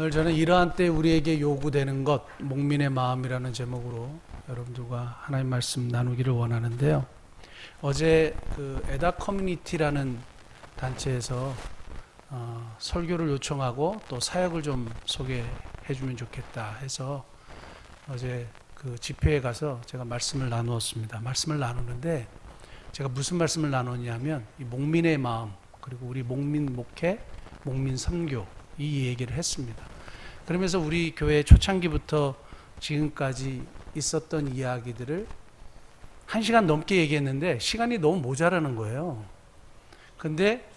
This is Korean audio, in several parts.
오늘 저는 이러한 때 우리에게 요구되는 것, 목민의 마음이라는 제목으로 여러분들과 하나님 말씀 나누기를 원하는데요. 어제 그 에다 커뮤니티라는 단체에서 설교를 요청하고 또 사역을 좀 소개해 주면 좋겠다 해서 어제 그 집회에 가서 제가 말씀을 나누었습니다. 말씀을 나누는데 제가 무슨 말씀을 나누냐면 이 목민의 마음, 그리고 우리 목민 목회, 목민 선교 이 얘기를 했습니다. 그러면서 우리 교회 초창기부터 지금까지 있었던 이야기들을 1시간 넘게 얘기했는데 시간이 너무 모자라는 거예요. 근데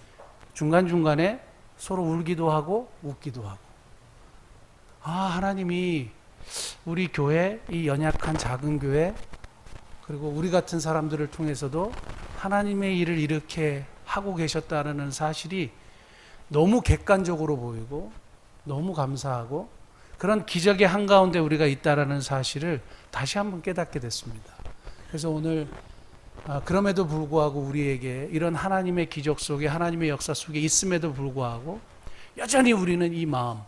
중간중간에 서로 울기도 하고 웃기도 하고, 하나님이 우리 교회, 이 연약한 작은 교회, 그리고 우리 같은 사람들을 통해서도 하나님의 일을 이렇게 하고 계셨다는 사실이 너무 객관적으로 보이고 너무 감사하고, 그런 기적의 한가운데 우리가 있다라는 사실을 다시 한번 깨닫게 됐습니다. 그래서 오늘 그럼에도 불구하고 우리에게 이런 하나님의 기적 속에, 하나님의 역사 속에 있음에도 불구하고 여전히 우리는 이 마음,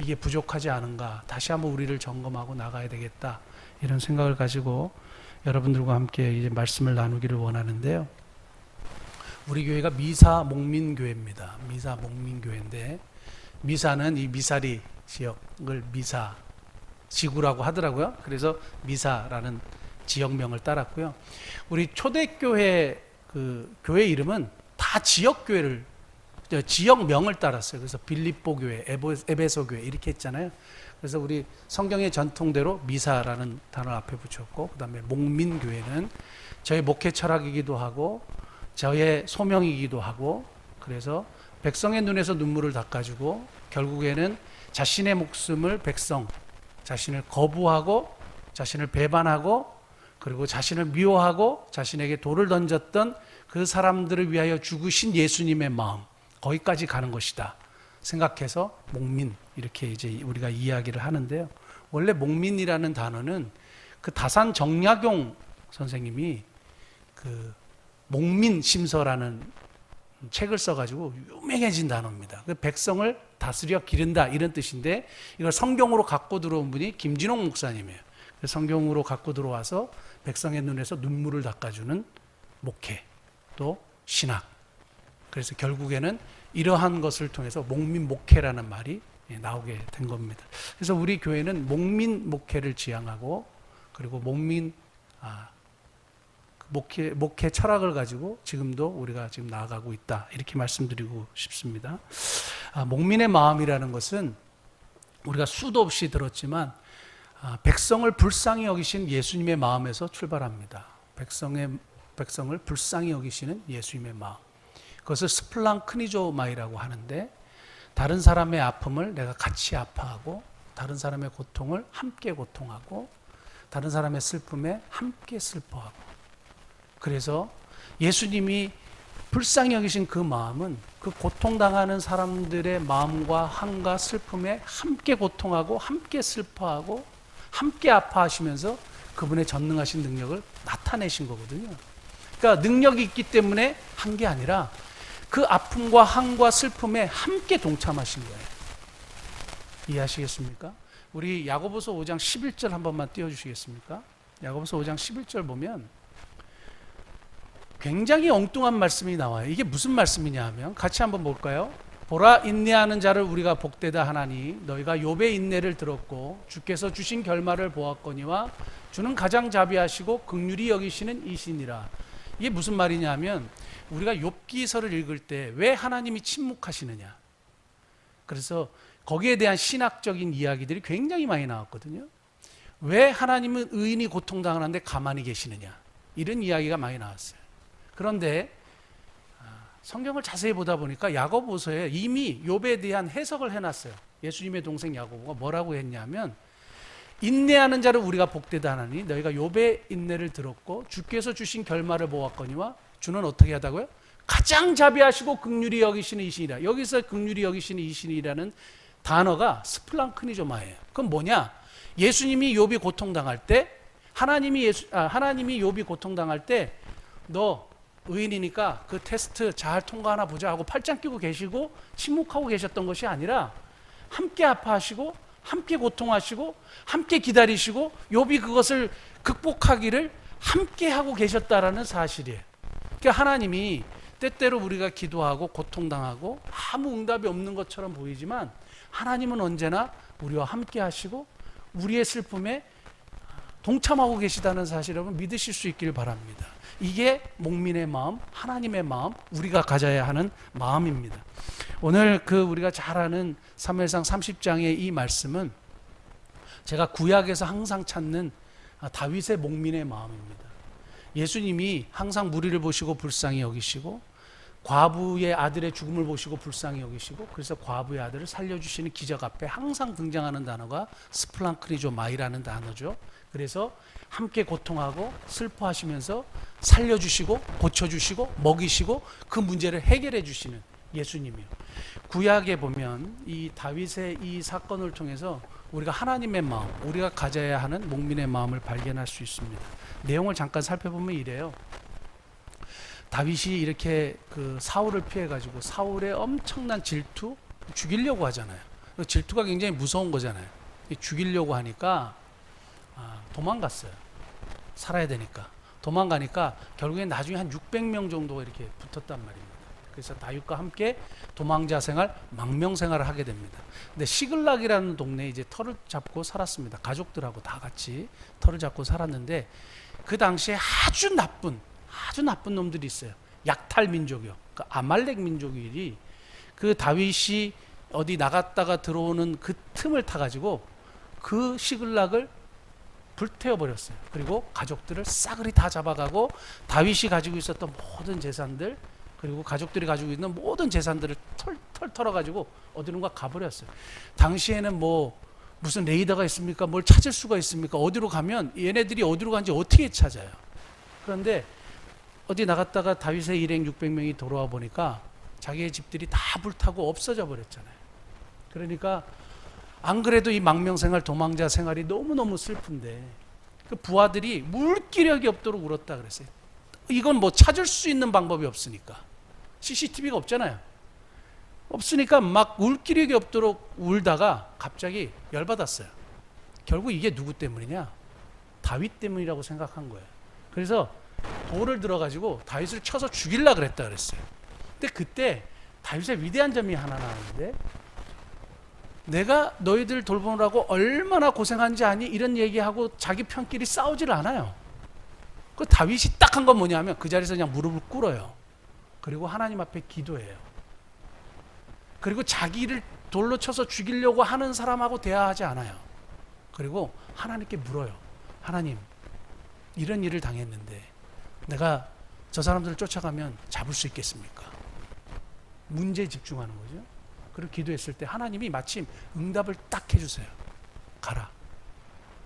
이게 부족하지 않은가, 다시 한번 우리를 점검하고 나가야 되겠다, 이런 생각을 가지고 여러분들과 함께 이제 말씀을 나누기를 원하는데요. 우리 교회가 미사 목민교회입니다. 미사 목민교회인데, 미사는 이 미사리 지역을 미사 지구라고 하더라고요. 그래서 미사라는 지역명을 따랐고요. 우리 초대교회 그 교회 이름은 다 지역교회를, 지역명을 따랐어요. 그래서 빌립보 교회, 에베소 교회 이렇게 했잖아요. 그래서 우리 성경의 전통대로 미사라는 단어 앞에 붙였고, 그 다음에 목민교회는 저의 목회 철학이기도 하고 저의 소명이기도 하고, 그래서 백성의 눈에서 눈물을 닦아주고 결국에는 자신의 목숨을 백성, 자신을 거부하고 자신을 배반하고 그리고 자신을 미워하고 자신에게 돌을 던졌던 그 사람들을 위하여 죽으신 예수님의 마음, 거기까지 가는 것이다 생각해서 목민, 이렇게 이제 우리가 이야기를 하는데요. 원래 목민이라는 단어는 그 다산 정약용 선생님이 그 목민심서라는 책을 써가지고 유명해진 단어입니다. 그 백성을 다스려 기른다, 이런 뜻인데 이걸 성경으로 갖고 들어온 분이 김진홍 목사님이에요. 성경으로 갖고 들어와서 백성의 눈에서 눈물을 닦아주는 목회, 또 신학. 그래서 결국에는 이러한 것을 통해서 목민 목회라는 말이 나오게 된 겁니다. 그래서 우리 교회는 목민 목회를 지향하고, 그리고 목민 목회 철학을 가지고 지금도 우리가 지금 나아가고 있다, 이렇게 말씀드리고 싶습니다. 목민의 마음이라는 것은 우리가 수도 없이 들었지만 백성을 불쌍히 여기신 예수님의 마음에서 출발합니다. 백성을 불쌍히 여기시는 예수님의 마음, 그것을 스플랑크니조마이라고 하는데, 다른 사람의 아픔을 내가 같이 아파하고, 다른 사람의 고통을 함께 고통하고, 다른 사람의 슬픔에 함께 슬퍼하고, 그래서 예수님이 불쌍히 여기신 그 마음은 그 고통당하는 사람들의 마음과 한과 슬픔에 함께 고통하고 함께 슬퍼하고 함께 아파하시면서 그분의 전능하신 능력을 나타내신 거거든요. 그러니까 능력이 있기 때문에 한 게 아니라 그 아픔과 한과 슬픔에 함께 동참하신 거예요. 이해하시겠습니까? 우리 야고보서 5장 11절 한 번만 띄워주시겠습니까? 야고보서 5장 11절 보면 굉장히 엉뚱한 말씀이 나와요. 이게 무슨 말씀이냐 하면, 같이 한번 볼까요? 보라, 인내하는 자를 우리가 복되다 하나니 너희가 욥의 인내를 들었고 주께서 주신 결말을 보았거니와 주는 가장 자비하시고 긍휼히 여기시는 이시니라. 이게 무슨 말이냐 하면, 우리가 욥기서를 읽을 때 왜 하나님이 침묵하시느냐, 그래서 거기에 대한 신학적인 이야기들이 굉장히 많이 나왔거든요. 왜 하나님은 의인이 고통당하는데 가만히 계시느냐, 이런 이야기가 많이 나왔어요. 그런데 성경을 자세히 보다 보니까 야고보서에 이미 욥에 대한 해석을 해놨어요. 예수님의 동생 야고보가 뭐라고 했냐면, 인내하는 자를 우리가 복되다 하나니 너희가 욥의 인내를 들었고 주께서 주신 결말을 보았거니와 주는 어떻게 하다고요? 가장 자비하시고 긍휼히 여기시는 이신이라. 여기서 긍휼히 여기시는 이신이라는 단어가 스플랑크니조마예요. 그건 뭐냐? 예수님이 욥이 고통당할 때, 하나님이 욥이 고통당할 때 너 의인이니까 그 테스트 잘 통과하나 보자 하고 팔짱 끼고 계시고 침묵하고 계셨던 것이 아니라, 함께 아파하시고 함께 고통하시고 함께 기다리시고 욥이 그것을 극복하기를 함께 하고 계셨다라는 사실이에요. 그러니까 하나님이 때때로 우리가 기도하고 고통당하고 아무 응답이 없는 것처럼 보이지만 하나님은 언제나 우리와 함께 하시고 우리의 슬픔에 동참하고 계시다는 사실 여러분 믿으실 수 있길 바랍니다. 이게 목민의 마음, 하나님의 마음, 우리가 가져야 하는 마음입니다. 오늘 우리가 잘 아는 사무엘상 30장의 이 말씀은 제가 구약에서 항상 찾는 다윗의 목민의 마음입니다. 예수님이 항상 무리를 보시고 불쌍히 여기시고 과부의 아들의 죽음을 보시고 불쌍히 여기시고 그래서 과부의 아들을 살려주시는 기적 앞에 항상 등장하는 단어가 스플랑크니조마이라는 단어죠. 그래서 함께 고통하고 슬퍼하시면서 살려주시고 고쳐주시고 먹이시고 그 문제를 해결해 주시는 예수님이요. 구약에 보면 이 다윗의 이 사건을 통해서 우리가 하나님의 마음, 우리가 가져야 하는 목민의 마음을 발견할 수 있습니다. 내용을 잠깐 살펴보면 이래요. 다윗이 이렇게 사울을 피해가지고 사울의 엄청난 질투, 죽이려고 하잖아요. 질투가 굉장히 무서운 거잖아요. 죽이려고 하니까 도망갔어요. 살아야 되니까. 도망가니까 결국엔 나중에 한 600명 정도가 이렇게 붙었단 말입니다. 그래서 다윗과 함께 도망자 생활, 망명 생활을 하게 됩니다. 근데 시글락이라는 동네에 이제 터를 잡고 살았습니다. 가족들하고 다 같이 터를 잡고 살았는데 그 당시에 아주 나쁜 놈들이 있어요. 약탈 민족이요. 그 아말렉 민족이 그 다윗이 어디 나갔다가 들어오는 그 틈을 타가지고 그 시글락을 불태워 버렸어요. 그리고 가족들을 싸그리 다 잡아가고 다윗이 가지고 있었던 모든 재산들 그리고 가족들이 가지고 있는 모든 재산들을 털 털어가지고 어디론가 가버렸어요. 당시에는 무슨 레이더가 있습니까? 뭘 찾을 수가 있습니까? 어디로 가면 얘네들이 어디로 간지 어떻게 찾아요? 그런데 어디 나갔다가 다윗의 일행 600명이 돌아와 보니까 자기의 집들이 다 불타고 없어져 버렸잖아요. 그러니까 안 그래도 이 망명생활, 도망자 생활이 너무너무 슬픈데 그 부하들이 물기력이 없도록 울었다 그랬어요. 이건 찾을 수 있는 방법이 없으니까. CCTV가 없잖아요. 없으니까 막 울기력이 없도록 울다가 갑자기 열받았어요. 결국 이게 누구 때문이냐? 다윗 때문이라고 생각한 거예요. 그래서 돌을 들어가지고 다윗을 쳐서 죽이려고 그랬다 그랬어요. 근데 그때 다윗의 위대한 점이 하나 나왔는데 내가 너희들 돌보느라고 얼마나 고생한지 아니? 이런 얘기하고 자기 편끼리 싸우질 않아요. 그 다윗이 딱 한 건 뭐냐면 그 자리에서 그냥 무릎을 꿇어요. 그리고 하나님 앞에 기도해요. 그리고 자기를 돌로 쳐서 죽이려고 하는 사람하고 대화하지 않아요. 그리고 하나님께 물어요. 하나님, 이런 일을 당했는데 내가 저 사람들을 쫓아가면 잡을 수 있겠습니까? 문제에 집중하는 거죠. 그리고 기도했을 때 하나님이 마침 응답을 딱 해주세요. 가라.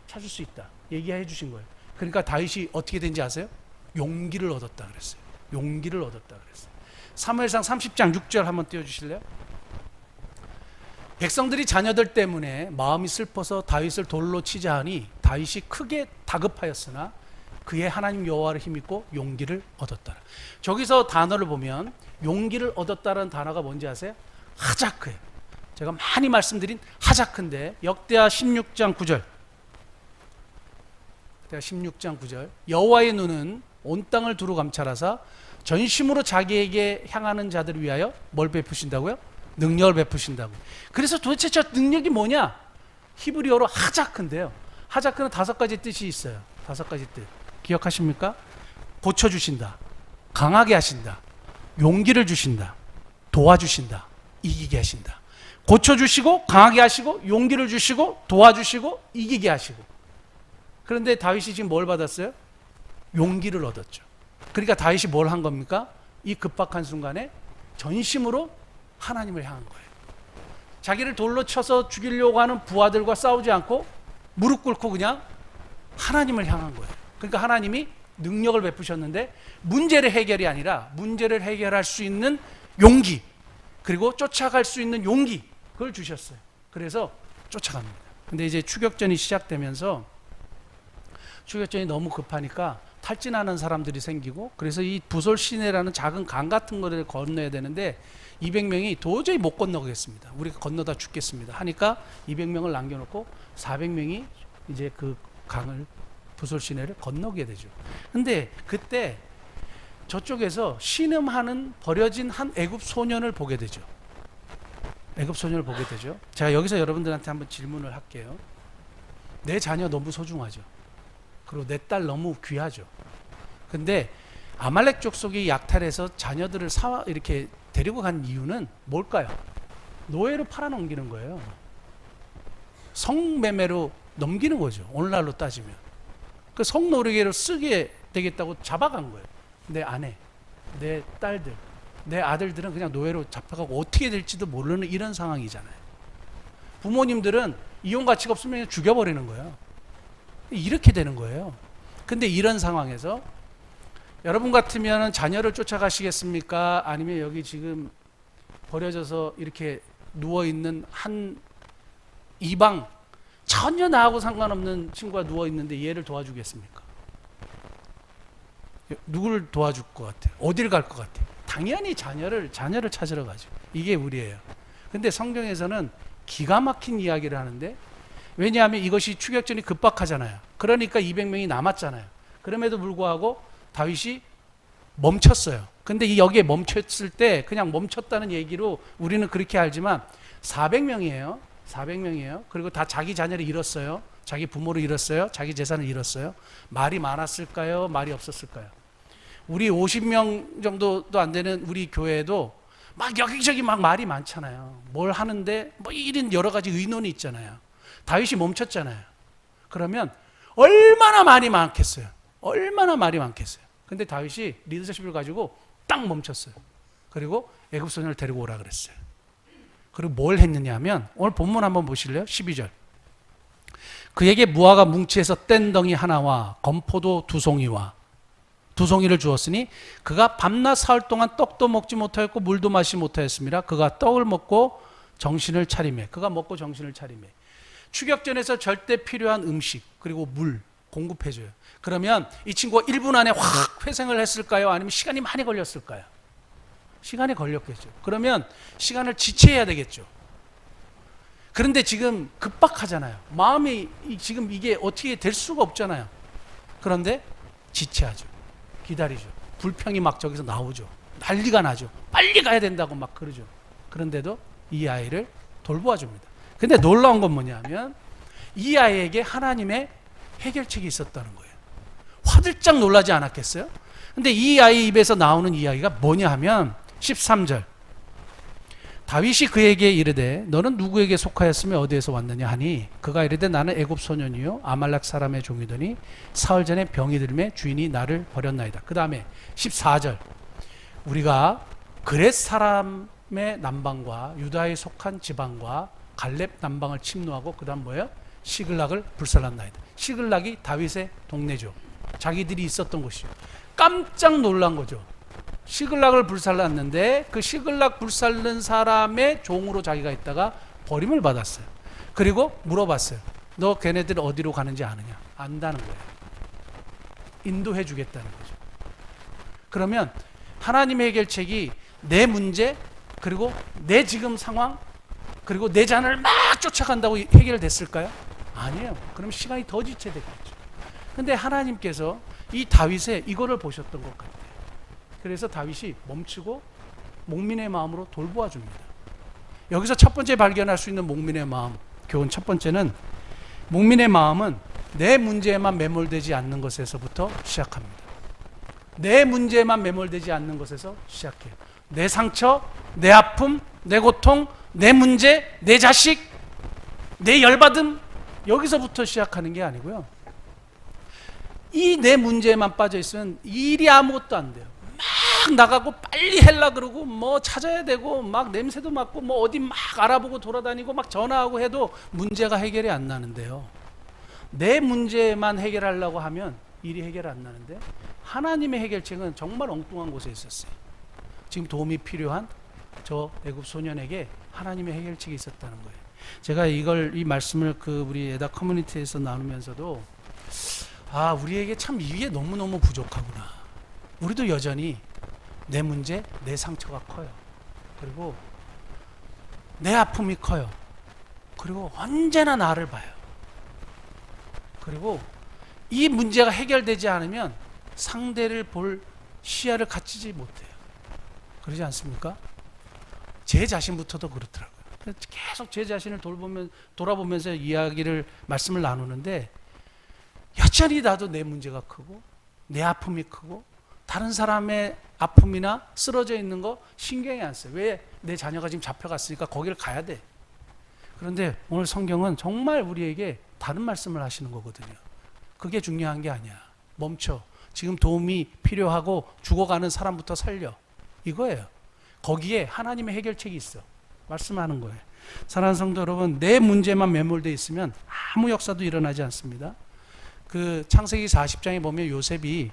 찾을 수 있다. 얘기해 주신 거예요. 그러니까 다윗이 어떻게 된지 아세요? 용기를 얻었다 그랬어요. 용기를 얻었다 그랬어요. 사무엘상 30장 6절 한번 띄워주실래요? 백성들이 자녀들 때문에 마음이 슬퍼서 다윗을 돌로 치자 하니 다윗이 크게 다급하였으나 그의 하나님 여호와를 힘입고 용기를 얻었다. 저기서 단어를 보면 용기를 얻었다는 단어가 뭔지 아세요? 하자크예요. 제가 많이 말씀드린 하자크인데 역대하 16장 9절. 역대하 16장 9절. 여호와의 눈은 온 땅을 두루 감찰하사 전심으로 자기에게 향하는 자들을 위하여 뭘 베푸신다고요? 능력을 베푸신다고. 그래서 도대체 저 능력이 뭐냐? 히브리어로 하자크인데요. 하자크는 5가지 뜻이 있어요. 5가지 뜻. 기억하십니까? 고쳐주신다. 강하게 하신다. 용기를 주신다. 도와주신다. 이기게 하신다. 고쳐주시고 강하게 하시고 용기를 주시고 도와주시고 이기게 하시고. 그런데 다윗이 지금 뭘 받았어요? 용기를 얻었죠. 그러니까 다윗이 뭘 한 겁니까? 이 급박한 순간에 전심으로 하나님을 향한 거예요. 자기를 돌로 쳐서 죽이려고 하는 부하들과 싸우지 않고 무릎 꿇고 그냥 하나님을 향한 거예요. 그러니까 하나님이 능력을 베푸셨는데 문제를 해결이 아니라 문제를 해결할 수 있는 용기 그리고 쫓아갈 수 있는 용기 그걸 주셨어요. 그래서 쫓아갑니다. 근데 이제 추격전이 시작되면서 추격전이 너무 급하니까 탈진하는 사람들이 생기고, 그래서 이 부솔 시내라는 작은 강 같은 거를 건너야 되는데 200명이 도저히 못 건너겠습니다. 우리가 건너다 죽겠습니다. 하니까 200명을 남겨놓고 400명이 이제 그 강을, 부솔 시내를 건너게 되죠. 근데 그때 저쪽에서 신음하는 버려진 한 애굽 소년을 보게 되죠. 애굽 소년을 보게 되죠. 제가 여기서 여러분들한테 한번 질문을 할게요. 내 자녀 너무 소중하죠. 그리고 내 딸 너무 귀하죠. 근데 아말렉 족속이 약탈해서 자녀들을 이렇게 데리고 간 이유는 뭘까요? 노예로 팔아넘기는 거예요. 성매매로 넘기는 거죠. 오늘날로 따지면. 그 성노르게로 쓰게 되겠다고 잡아간 거예요. 내 아내, 내 딸들, 내 아들들은 그냥 노예로 잡혀가고 어떻게 될지도 모르는 이런 상황이잖아요. 부모님들은 이혼 가치가 없으면 죽여버리는 거예요. 이렇게 되는 거예요. 근데 이런 상황에서 여러분 같으면 자녀를 쫓아가시겠습니까? 아니면 여기 지금 버려져서 이렇게 누워있는 한 이방, 전혀 나하고 상관없는 친구가 누워있는데 얘를 도와주겠습니까? 누구를 도와줄 것 같아요? 어딜 갈 것 같아요? 당연히 자녀를 찾으러 가죠. 이게 우리예요. 근데 성경에서는 기가 막힌 이야기를 하는데, 왜냐하면 이것이 추격전이 급박하잖아요. 그러니까 200명이 남았잖아요. 그럼에도 불구하고 다윗이 멈췄어요. 근데 여기에 멈췄을 때 그냥 멈췄다는 얘기로 우리는 그렇게 알지만 400명이에요. 400명이에요. 그리고 다 자기 자녀를 잃었어요. 자기 부모를 잃었어요. 자기 재산을 잃었어요. 말이 많았을까요? 말이 없었을까요? 우리 50명 정도도 안 되는 우리 교회에도 막 여기저기 막 말이 많잖아요. 뭘 하는데 뭐 이런 여러 가지 의논이 있잖아요. 다윗이 멈췄잖아요. 그러면 얼마나 말이 많겠어요. 얼마나 말이 많겠어요. 근데 다윗이 리더십을 가지고 딱 멈췄어요. 그리고 애굽 소년을 데리고 오라 그랬어요. 그리고 뭘 했느냐 하면 오늘 본문 한번 보실래요? 12절. 그에게 무화과 뭉치에서 뗀덩이 하나와 건포도 2송이와 2송이를 주었으니 그가 밤낮 사흘 동안 떡도 먹지 못하였고 물도 마시지 못하였습니다. 그가 떡을 먹고 정신을 차리매. 그가 먹고 정신을 차리매. 추격전에서 절대 필요한 음식 그리고 물 공급해줘요. 그러면 이 친구가 1분 안에 확 회생을 했을까요? 아니면 시간이 많이 걸렸을까요? 시간이 걸렸겠죠. 그러면 시간을 지체해야 되겠죠. 그런데 지금 급박하잖아요. 마음이 지금 이게 어떻게 될 수가 없잖아요. 그런데 지체하죠. 기다리죠. 불평이 막 저기서 나오죠. 난리가 나죠. 빨리 가야 된다고 막 그러죠. 그런데도 이 아이를 돌보아 줍니다. 근데 놀라운 건 뭐냐면 이 아이에게 하나님의 해결책이 있었다는 거예요. 화들짝 놀라지 않았겠어요? 근데 이 아이 입에서 나오는 이야기가 뭐냐 하면 13절. 다윗이 그에게 이르되 너는 누구에게 속하였으며 어디에서 왔느냐 하니 그가 이르되 나는 애굽 소년이요 아말렉 사람의 종이더니 사흘 전에 병이 들매 주인이 나를 버렸나이다. 그 다음에 14절. 우리가 그렛 사람의 남방과 유다에 속한 지방과 갈렙 남방을 침노하고 그 다음 뭐예요? 시글락을 불살랐나이다. 시글락이 다윗의 동네죠. 자기들이 있었던 곳이죠. 깜짝 놀란 거죠. 시글락을 불살랐는데 그 시글락 불살른 사람의 종으로 자기가 있다가 버림을 받았어요. 그리고 물어봤어요. 너 걔네들 어디로 가는지 아느냐? 안다는 거예요. 인도해 주겠다는 거죠. 그러면 하나님의 해결책이 내 문제 그리고 내 지금 상황 그리고 내 자녀를 막 쫓아간다고 해결됐을까요? 아니에요. 그럼 시간이 더 지체됐겠죠. 근데 하나님께서 이 다윗의 이거를 보셨던 것 같아요. 그래서 다윗이 멈추고 목민의 마음으로 돌보아 줍니다. 여기서 첫 번째 발견할 수 있는 목민의 마음, 교훈 첫 번째는 목민의 마음은 내 문제에만 매몰되지 않는 것에서부터 시작합니다. 내 문제에만 매몰되지 않는 것에서 시작해요. 내 상처, 내 아픔, 내 고통, 내 문제, 내 자식, 내 열받음 여기서부터 시작하는 게 아니고요. 이 내 문제에만 빠져 있으면 일이 아무것도 안 돼요. 막 나가고 빨리 헬라 그러고 뭐 찾아야 되고 막 냄새도 맡고 뭐 어디 막 알아보고 돌아다니고 막 전화하고 해도 문제가 해결이 안 나는데요. 내 문제만 해결하려고 하면 일이 해결 안 나는데 하나님의 해결책은 정말 엉뚱한 곳에 있었어요. 지금 도움이 필요한 저 애굽 소년에게 하나님의 해결책이 있었다는 거예요. 제가 이 말씀을 우리 에다 커뮤니티에서 나누면서도 아, 우리에게 참 이게 너무너무 부족하구나. 우리도 여전히 내 문제, 내 상처가 커요. 그리고 내 아픔이 커요. 그리고 언제나 나를 봐요. 그리고 이 문제가 해결되지 않으면 상대를 볼 시야를 갖추지 못해요. 그러지 않습니까? 제 자신부터도 그렇더라고요. 계속 제 자신을 돌아보면서 말씀을 나누는데, 여전히 나도 내 문제가 크고 내 아픔이 크고 다른 사람의 아픔이나 쓰러져 있는 거 신경이 안 써요. 왜? 내 자녀가 지금 잡혀갔으니까 거기를 가야 돼. 그런데 오늘 성경은 정말 우리에게 다른 말씀을 하시는 거거든요. 그게 중요한 게 아니야. 멈춰. 지금 도움이 필요하고 죽어가는 사람부터 살려. 이거예요. 거기에 하나님의 해결책이 있어. 말씀하는 거예요. 사랑하는 성도 여러분, 내 문제만 매몰되어 있으면 아무 역사도 일어나지 않습니다. 그 창세기 40장에 보면 요셉이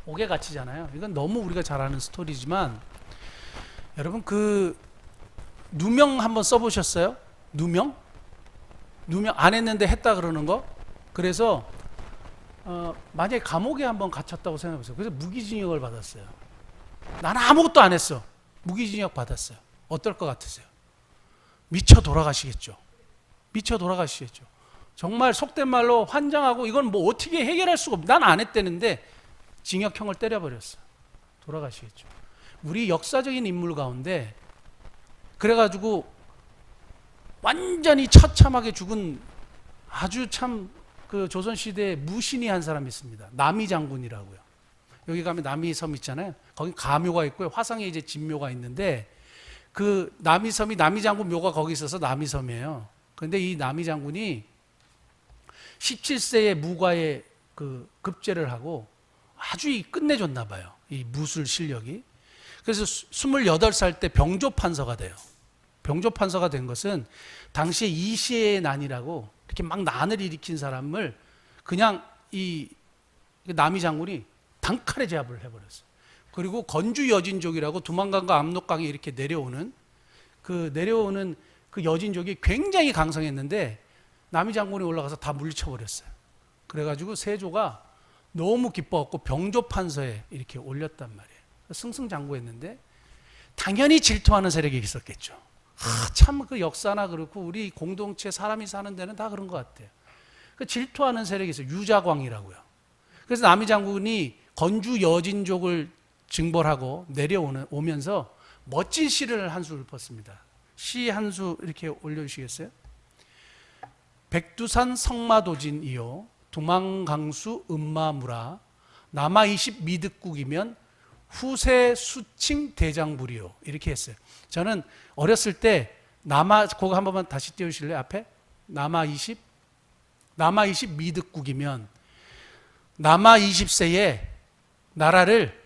옥에 갇히잖아요. 이건 너무 우리가 잘 아는 스토리지만, 여러분 그 누명 한번 써보셨어요? 누명 안 했는데 했다 그러는 거. 그래서 만약에 감옥에 한번 갇혔다고 생각해보세요. 그래서 무기징역을 받았어요. 나는 아무것도 안 했어. 무기징역 받았어요. 어떨 것 같으세요? 미쳐 돌아가시겠죠. 미쳐 돌아가시겠죠. 정말 속된 말로 환장하고, 이건 뭐 어떻게 해결할 수가 없어. 난 안 했다는데 징역형을 때려버렸어. 돌아가시겠죠. 우리 역사적인 인물 가운데 그래가지고 완전히 처참하게 죽은 아주 참 그 조선시대에 무신이 한 사람이 있습니다. 남이 장군이라고요. 여기 가면 남이섬 있잖아요. 거기 가묘가 있고요. 화성에 이제 진묘가 있는데, 그 남이섬이 남이장군 묘가 거기 있어서 남이섬이에요. 그런데 이 남이장군이 17세에 무과에 그 급제를 하고 아주 끝내줬나 봐요. 이 무술 실력이. 그래서 28살 때 병조판서가 돼요. 병조판서가 된 것은 당시에 이시의 난이라고 이렇게 막 난을 일으킨 사람을 그냥 이 남이 장군이 단칼에 제압을 해버렸어요. 그리고 건주 여진족이라고 두만강과 압록강에 이렇게 내려오는 그 여진족이 굉장히 강성했는데, 남이 장군이 올라가서 다 물리쳐버렸어요. 그래가지고 세조가 너무 기뻐갖고 병조판서에 이렇게 올렸단 말이에요. 승승장구했는데 당연히 질투하는 세력이 있었겠죠. 참 그 역사나 그렇고 우리 공동체 사람이 사는 데는 다 그런 것 같아요. 그 질투하는 세력이 있어요. 유자광이라고요. 그래서 남이 장군이 건주 여진족을 징벌하고 내려오면서 멋진 시를 한 수 읊었습니다. 시 한 수 이렇게 올려주시겠어요? 백두산 성마도진이요 두만강수 음마무라 남아이십 미득국이면 후세 수칭 대장불이요. 이렇게 했어요. 저는 어렸을 때 그거 한 번만 다시 띄워주실래요? 앞에 남아이십 미득국이면 남아 20세에 나라를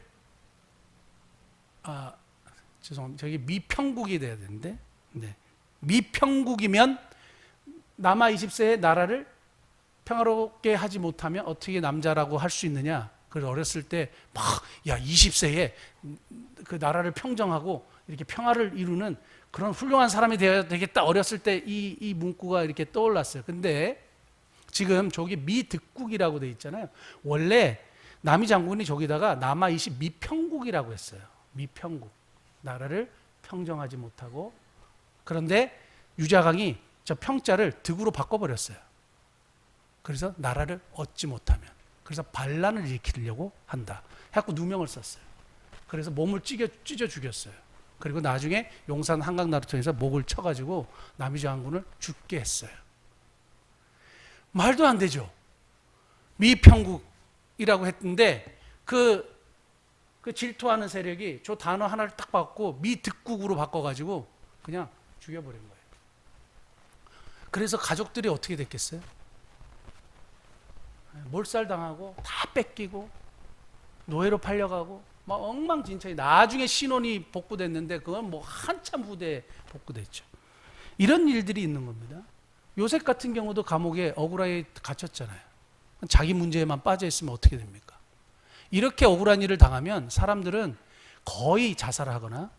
죄송합니다. 저기 미평국이 돼야 되는데, 네. 미평국이면 남아 20세에 나라를 평화롭게 하지 못하면 어떻게 남자라고 할 수 있느냐. 그래서 어렸을 때 막 20세에 그 나라를 평정하고 이렇게 평화를 이루는 그런 훌륭한 사람이 되어야 되겠다. 어렸을 때 이 문구가 이렇게 떠올랐어요. 근데 지금 저기 미득국이라고 돼 있잖아요. 원래 남이 장군이 저기다가 남아 20 미평국이라고 했어요. 미평국. 나라를 평정하지 못하고. 그런데 유자강이 저 평자를 득으로 바꿔버렸어요. 그래서 나라를 얻지 못하면. 그래서 반란을 일으키려고 한다. 해갖고 누명을 썼어요. 그래서 몸을 찢어 죽였어요. 그리고 나중에 용산 한강나루 통해서 목을 쳐가지고 남이 장군을 죽게 했어요. 말도 안 되죠. 미평국이라고 했는데 그 질투하는 세력이 저 단어 하나를 딱 바꾸고 미득국으로 바꿔가지고 그냥 죽여버린 거예요. 그래서 가족들이 어떻게 됐겠어요? 몰살당하고 다 뺏기고 노예로 팔려가고 막 엉망진창이. 나중에 신혼이 복구됐는데 그건 뭐 한참 후대에 복구됐죠. 이런 일들이 있는 겁니다. 요셉 같은 경우도 감옥에 억울하게 갇혔잖아요. 자기 문제에만 빠져 있으면 어떻게 됩니까? 이렇게 억울한 일을 당하면 사람들은 거의 자살하거나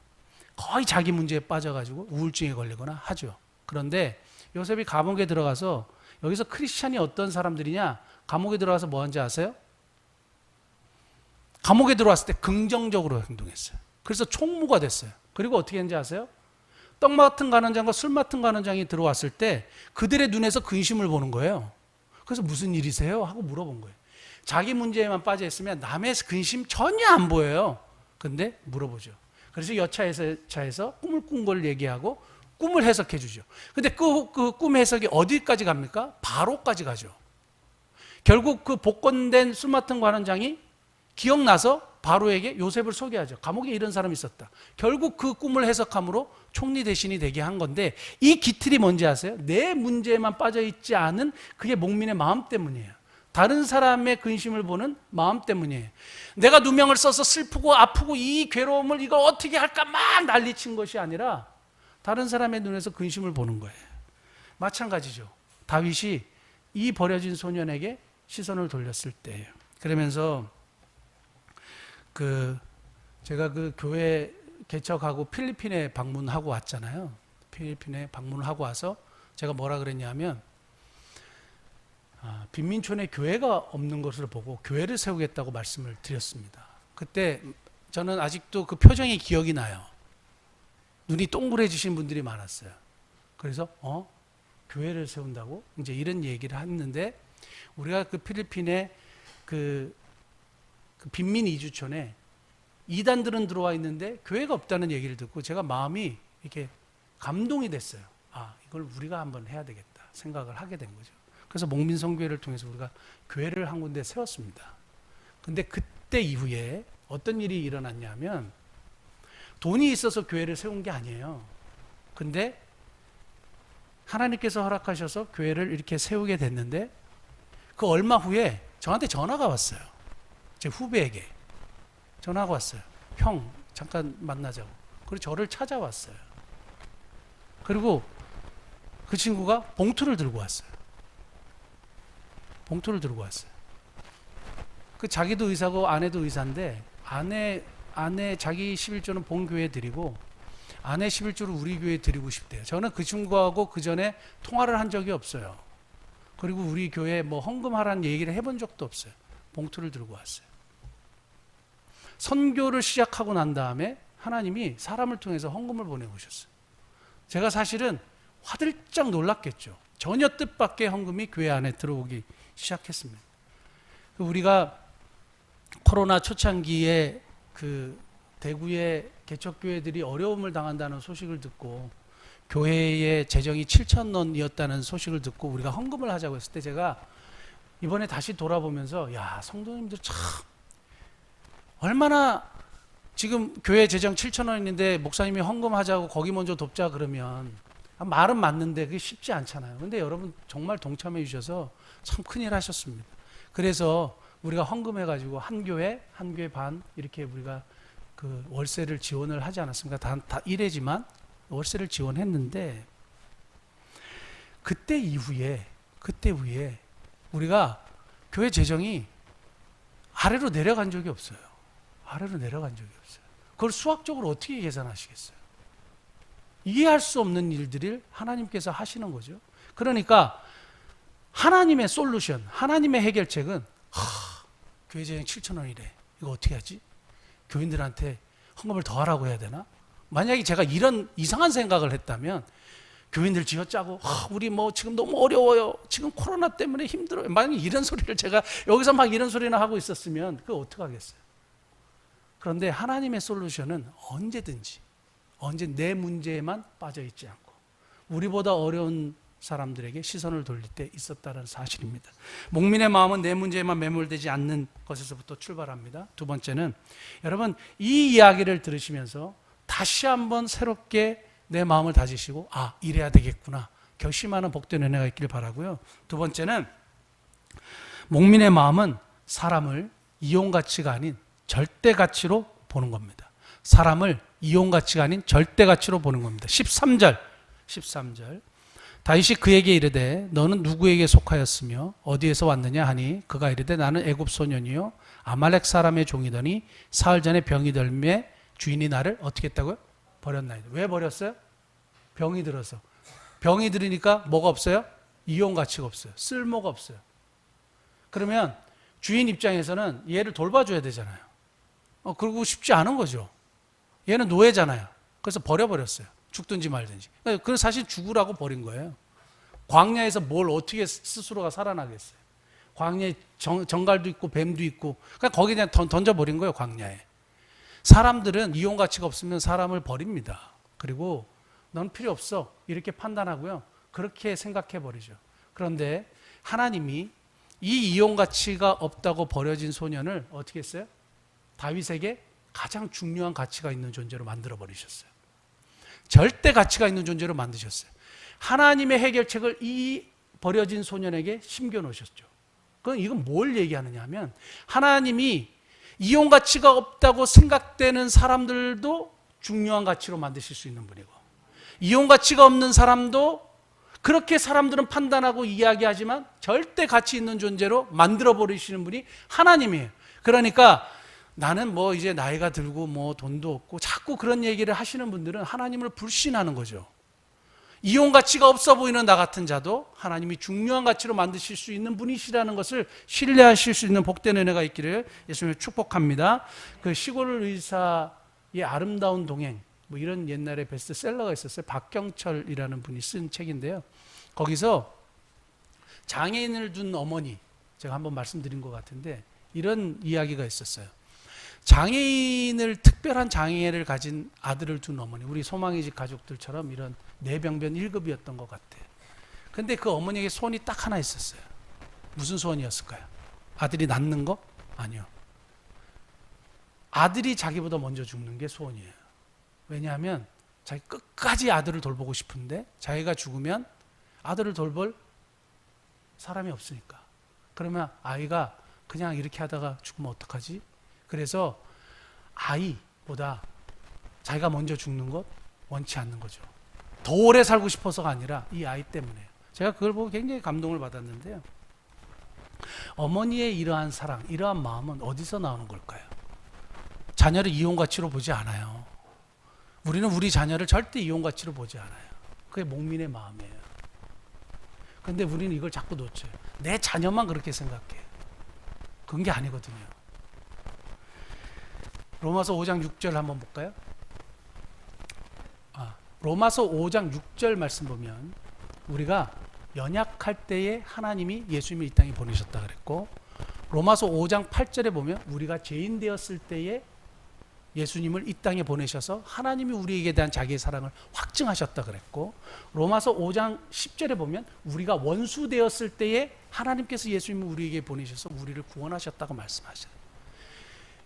거의 자기 문제에 빠져가지고 우울증에 걸리거나 하죠. 그런데 요셉이 감옥에 들어가서 여기서 크리스찬이 어떤 사람들이냐? 감옥에 들어와서 뭐 한지 아세요? 감옥에 들어왔을 때 긍정적으로 행동했어요. 그래서 총무가 됐어요. 그리고 어떻게 했는지 아세요? 떡 맡은 간원장과 술 맡은 간원장이 들어왔을 때 그들의 눈에서 근심을 보는 거예요. 그래서 무슨 일이세요? 하고 물어본 거예요. 자기 문제에만 빠져 있으면 남의 근심 전혀 안 보여요. 근데 물어보죠. 그래서 여차에서 꿈을 꾼 걸 얘기하고 꿈을 해석해 주죠. 근데 그 꿈 해석이 어디까지 갑니까? 바로까지 가죠. 결국 그 복권된 술 맡은 관원장이 기억나서 바로에게 요셉을 소개하죠. 감옥에 이런 사람이 있었다. 결국 그 꿈을 해석함으로 총리 대신이 되게 한 건데, 이 기틀이 뭔지 아세요? 내 문제에만 빠져 있지 않은 그게 목민의 마음 때문이에요. 다른 사람의 근심을 보는 마음 때문이에요. 내가 누명을 써서 슬프고 아프고 이 괴로움을 이걸 어떻게 할까 막 난리친 것이 아니라 다른 사람의 눈에서 근심을 보는 거예요. 마찬가지죠. 다윗이 이 버려진 소년에게 시선을 돌렸을 때예요. 그러면서 제가 그 교회 개척하고 필리핀에 방문하고 왔잖아요. 필리핀에 방문하고 와서 제가 뭐라 그랬냐면, 빈민촌에 교회가 없는 것을 보고 교회를 세우겠다고 말씀을 드렸습니다. 그때 저는 아직도 그 표정이 기억이 나요. 눈이 동그래지신 분들이 많았어요. 그래서 교회를 세운다고? 이제 이런 얘기를 했는데, 우리가 그 필리핀에 그 빈민 이주촌에 이단들은 들어와 있는데 교회가 없다는 얘기를 듣고 제가 마음이 이렇게 감동이 됐어요. 이걸 우리가 한번 해야 되겠다 생각을 하게 된 거죠. 그래서 목민성교회를 통해서 우리가 교회를 한 군데 세웠습니다. 근데 그때 이후에 어떤 일이 일어났냐면, 돈이 있어서 교회를 세운 게 아니에요. 근데 하나님께서 허락하셔서 교회를 이렇게 세우게 됐는데, 그 얼마 후에 저한테 전화가 왔어요. 제 후배에게 전화가 왔어요. 형, 잠깐 만나자고. 그리고 저를 찾아왔어요. 그리고 그 친구가 봉투를 들고 왔어요. 봉투를 들고 왔어요. 그 자기도 의사고 아내도 의사인데, 아내 자기 11조는 본교회에 드리고 아내 11조를 우리 교회에 드리고 싶대요. 저는 그 친구하고 그 전에 통화를 한 적이 없어요. 그리고 우리 교회에 뭐 헌금하라는 얘기를 해본 적도 없어요. 봉투를 들고 왔어요. 선교를 시작하고 난 다음에 하나님이 사람을 통해서 헌금을 보내오셨어요. 제가 사실은 화들짝 놀랐겠죠. 전혀 뜻밖의 헌금이 교회 안에 들어오기 시작했습니다. 우리가 코로나 초창기에 그 대구의 개척교회들이 어려움을 당한다는 소식을 듣고 교회의 재정이 7,000원이었다는 소식을 듣고 우리가 헌금을 하자고 했을 때, 제가 이번에 다시 돌아보면서 성도님들 참 얼마나, 지금 교회 재정 7,000원인데 목사님이 헌금하자고 거기 먼저 돕자 그러면 말은 맞는데 그게 쉽지 않잖아요. 근데 여러분 정말 동참해 주셔서 참 큰일 하셨습니다. 그래서 우리가 헌금해가지고 한 교회 반 이렇게 우리가 그 월세를 지원을 하지 않았습니까? 다 1회지만 월세를 지원했는데, 그때 이후에 우리가 교회 재정이 아래로 내려간 적이 없어요. 아래로 내려간 적이 없어요. 그걸 수학적으로 어떻게 계산하시겠어요? 이해할 수 없는 일들을 하나님께서 하시는 거죠. 그러니까 하나님의 솔루션, 하나님의 해결책은 교회 재정 7,000원이래. 이거 어떻게 하지? 교인들한테 헌금을 더 하라고 해야 되나? 만약에 제가 이런 이상한 생각을 했다면, 교인들 쥐어짜고 우리 뭐 지금 너무 어려워요. 지금 코로나 때문에 힘들어요. 만약에 이런 소리를 제가 여기서 막 이런 소리나 하고 있었으면 그거 어떡하겠어요? 그런데 하나님의 솔루션은 언제든지 내 문제에만 빠져 있지 않고 우리보다 어려운 사람들에게 시선을 돌릴 때 있었다는 사실입니다. 목민의 마음은 내 문제에만 매몰되지 않는 것에서부터 출발합니다. 두 번째는, 여러분 이 이야기를 들으시면서 다시 한번 새롭게 내 마음을 다지시고 이래야 되겠구나 결심하는 복된 은혜가 있길 바라고요. 두 번째는, 목민의 마음은 사람을 이용가치가 아닌 절대가치로 보는 겁니다. 사람을 이용가치가 아닌 절대가치로 보는 겁니다. 13절 다윗이 그에게 이르되 너는 누구에게 속하였으며 어디에서 왔느냐 하니 그가 이르되 나는 애굽 소년이요 아말렉 사람의 종이더니 사흘 전에 병이 들매 주인이 나를 어떻게 했다고요? 버렸나이다. 왜 버렸어요? 병이 들어서. 병이 들으니까 뭐가 없어요? 이용 가치가 없어요. 쓸모가 없어요. 그러면 주인 입장에서는 얘를 돌봐줘야 되잖아요. 그러고 싶지 않은 거죠. 얘는 노예잖아요. 그래서 버려버렸어요. 죽든지 말든지. 그래서 사실 죽으라고 버린 거예요. 광야에서 뭘 어떻게 스스로가 살아나겠어요. 광야에 정갈도 있고 뱀도 있고 그냥 거기 그냥 던져버린 거예요. 광야에. 사람들은 이용 가치가 없으면 사람을 버립니다. 그리고 넌 필요 없어 이렇게 판단하고요. 그렇게 생각해 버리죠. 그런데 하나님이 이 이용 가치가 없다고 버려진 소년을 어떻게 했어요? 다윗에게 가장 중요한 가치가 있는 존재로 만들어 버리셨어요. 절대 가치가 있는 존재로 만드셨어요. 하나님의 해결책을 이 버려진 소년에게 심겨 놓으셨죠. 그건 이건 뭘 얘기하느냐 하면 하나님이 이용 가치가 없다고 생각되는 사람들도 중요한 가치로 만드실 수 있는 분이고, 이용 가치가 없는 사람도 그렇게 사람들은 판단하고 이야기하지만 절대 가치 있는 존재로 만들어 버리시는 분이 하나님이에요. 그러니까 나는 뭐 이제 나이가 들고 뭐 돈도 없고 자꾸 그런 얘기를 하시는 분들은 하나님을 불신하는 거죠. 이용 가치가 없어 보이는 나 같은 자도 하나님이 중요한 가치로 만드실 수 있는 분이시라는 것을 신뢰하실 수 있는 복된 은혜가 있기를 예수님을 축복합니다. 그 시골 의사의 아름다운 동행, 뭐 이런 옛날에 베스트셀러가 있었어요. 박경철이라는 분이 쓴 책인데요. 거기서 장애인을 둔 어머니, 제가 한번 말씀드린 것 같은데 이런 이야기가 있었어요. 장애인을, 특별한 장애를 가진 아들을 둔 어머니, 우리 소망의 집 가족들처럼 이런 뇌병변 1급이었던 것 같아요. 근데 그 어머니에게 소원이 딱 하나 있었어요. 무슨 소원이었을까요? 아들이 낳는 거? 아니요. 아들이 자기보다 먼저 죽는 게 소원이에요. 왜냐하면 자기 끝까지 아들을 돌보고 싶은데 자기가 죽으면 아들을 돌볼 사람이 없으니까. 그러면 아이가 그냥 이렇게 하다가 죽으면 어떡하지? 그래서 아이보다 자기가 먼저 죽는 것 원치 않는 거죠. 더 오래 살고 싶어서가 아니라 이 아이 때문에. 제가 그걸 보고 굉장히 감동을 받았는데요. 어머니의 이러한 사랑, 이러한 마음은 어디서 나오는 걸까요? 자녀를 이용 가치로 보지 않아요. 우리는 우리 자녀를 절대 이용 가치로 보지 않아요. 그게 목민의 마음이에요. 그런데 우리는 이걸 자꾸 놓쳐요. 내 자녀만 그렇게 생각해. 그런 게 아니거든요. 로마서 5장 6절 한번 볼까요? 로마서 5장 6절 말씀 보면 우리가 연약할 때에 하나님이 예수님을 이 땅에 보내셨다 그랬고, 로마서 5장 8절에 보면 우리가 죄인 되었을 때에 예수님을 이 땅에 보내셔서 하나님이 우리에게 대한 자기의 사랑을 확증하셨다 그랬고, 로마서 5장 10절에 보면 우리가 원수 되었을 때에 하나님께서 예수님을 우리에게 보내셔서 우리를 구원하셨다고 말씀하셔요.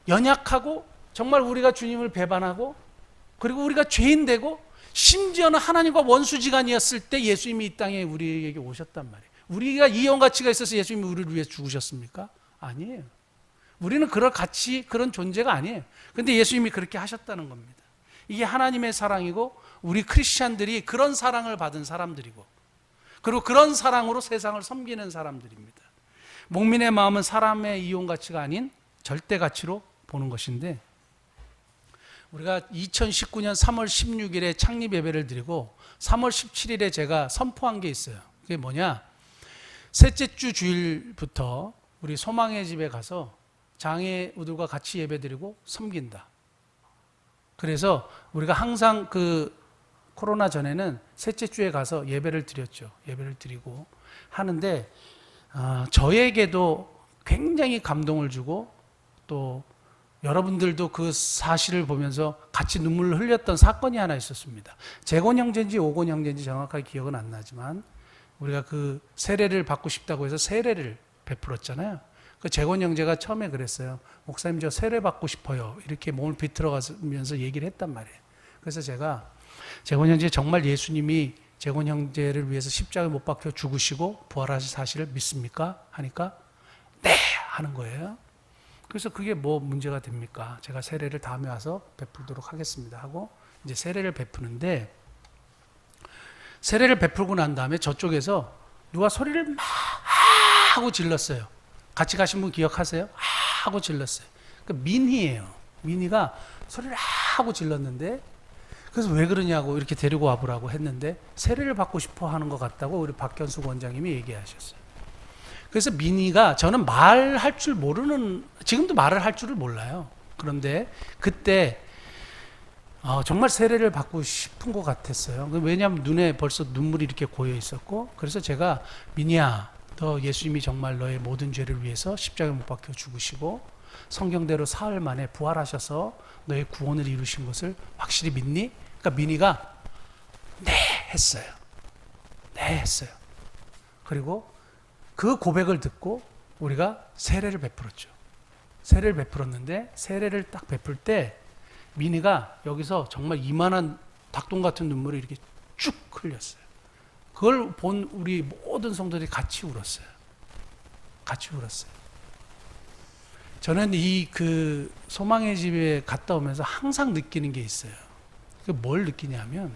연약하고 정말 우리가 주님을 배반하고 그리고 우리가 죄인 되고 심지어는 하나님과 원수지간이었을 때 예수님이 이 땅에 우리에게 오셨단 말이에요. 우리가 이용 가치가 있어서 예수님이 우리를 위해 죽으셨습니까? 아니에요. 우리는 그럴 가치, 그런 존재가 아니에요. 근데 예수님이 그렇게 하셨다는 겁니다. 이게 하나님의 사랑이고 우리 크리스찬들이 그런 사랑을 받은 사람들이고 그리고 그런 사랑으로 세상을 섬기는 사람들입니다. 목민의 마음은 사람의 이용 가치가 아닌 절대 가치로 보는 것인데, 우리가 2019년 3월 16일에 창립 예배를 드리고 3월 17일에 제가 선포한 게 있어요. 그게 뭐냐? 셋째 주 주일부터 우리 소망의 집에 가서 장애우들과 같이 예배 드리고 섬긴다. 그래서 우리가 항상 그 코로나 전에는 셋째 주에 가서 예배를 드렸죠. 예배를 드리고 하는데 저에게도 굉장히 감동을 주고 또 여러분들도 그 사실을 보면서 같이 눈물을 흘렸던 사건이 하나 있었습니다. 재건 형제인지 오건 형제인지 정확하게 기억은 안 나지만 우리가 그 세례를 받고 싶다고 해서 세례를 베풀었잖아요. 그 재건 형제가 처음에 그랬어요. 목사님 저 세례 받고 싶어요. 이렇게 몸을 비틀어가면서 얘기를 했단 말이에요. 그래서 제가 재건 형제 정말 예수님이 재건 형제를 위해서 십자가에 못 박혀 죽으시고 부활하신 사실을 믿습니까? 하니까 네! 하는 거예요. 그래서 그게 뭐 문제가 됩니까? 제가 세례를 다음에 와서 베풀도록 하겠습니다 하고 이제 세례를 베푸는데, 세례를 베풀고 난 다음에 저쪽에서 누가 소리를 막 하고 질렀어요. 같이 가신 분 기억하세요? 하고 질렀어요. 그 민희예요. 민희가 소리를 하고 질렀는데, 그래서 왜 그러냐고 이렇게 데리고 와보라고 했는데 세례를 받고 싶어 하는 것 같다고 우리 박견수 원장님이 얘기하셨어요. 그래서 민희가 저는 말할 줄 모르는, 지금도 말을 할 줄을 몰라요. 그런데 그때 정말 세례를 받고 싶은 것 같았어요. 왜냐하면 눈에 벌써 눈물이 이렇게 고여 있었고, 그래서 제가 민희야, 너 예수님이 정말 너의 모든 죄를 위해서 십자가에 못 박혀 죽으시고 성경대로 사흘 만에 부활하셔서 너의 구원을 이루신 것을 확실히 믿니? 그러니까 민희가 네 했어요. 네 했어요. 그리고 그 고백을 듣고 우리가 세례를 베풀었죠. 세례를 베풀었는데, 세례를 딱 베풀 때 민희가 여기서 정말 이만한 닭똥 같은 눈물을 이렇게 쭉 흘렸어요. 그걸 본 우리 모든 성도들이 같이 울었어요. 같이 울었어요. 저는 이 그 소망의 집에 갔다 오면서 항상 느끼는 게 있어요. 뭘 느끼냐면,